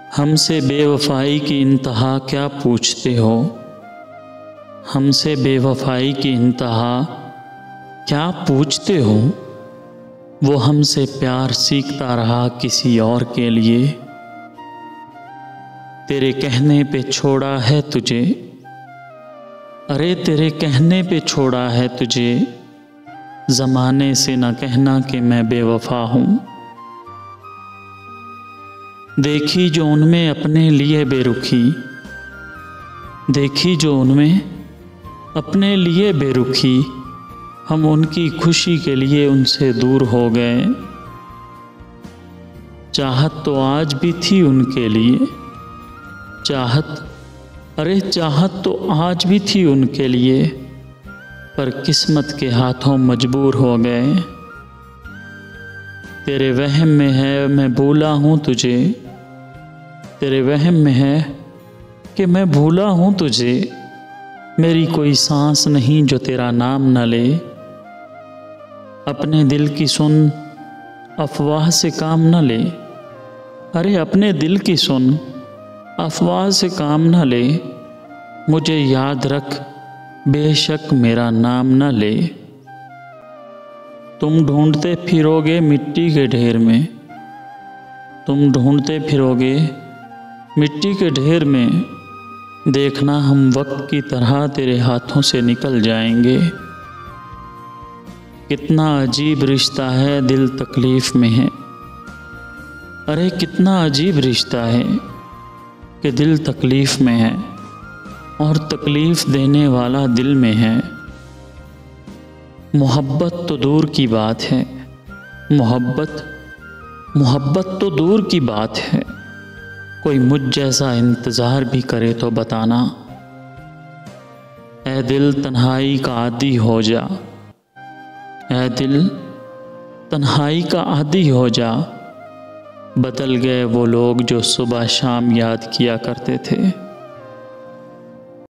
हमसे बेवफाई की इंतहा क्या पूछते हो। हमसे बेवफाई की इंतहा क्या पूछते हो। वो हमसे प्यार सीखता रहा किसी और के लिए। तेरे कहने पे छोड़ा है तुझे, अरे तेरे कहने पे छोड़ा है तुझे। ज़माने से न कहना कि मैं बेवफा हूँ। देखी जो उनमें अपने लिए बेरुखी, देखी जो उनमें अपने लिए बेरुखी। हम उनकी खुशी के लिए उनसे दूर हो गए। चाहत तो आज भी थी उनके लिए, चाहत, अरे चाहत तो आज भी थी उनके लिए, पर किस्मत के हाथों मजबूर हो गए। तेरे वहम में है मैं भूला हूँ तुझे, तेरे वहम में है कि मैं भूला हूँ तुझे। मेरी कोई सांस नहीं जो तेरा नाम न ले। अपने दिल की सुन अफवाह से काम न ले, अरे अपने दिल की सुन अफवाह से काम न ले। मुझे याद रख बेशक मेरा नाम न ले। तुम ढूंढते फिरोगे मिट्टी के ढेर में, तुम ढूंढते फिरोगे मिट्टी के ढेर में। देखना हम वक्त की तरह तेरे हाथों से निकल जाएंगे। कितना अजीब रिश्ता है दिल तकलीफ़ में है, अरे कितना अजीब रिश्ता है कि दिल तकलीफ़ में है और तकलीफ़ देने वाला दिल में है। मोहब्बत तो दूर की बात है, मोहब्बत तो दूर की बात है। कोई मुझ जैसा इंतज़ार भी करे तो बताना। ऐ दिल तन्हाई का आदी हो जा, ऐ दिल तन्हाई का आदी हो जा। बदल गए वो लोग जो सुबह शाम याद किया करते थे।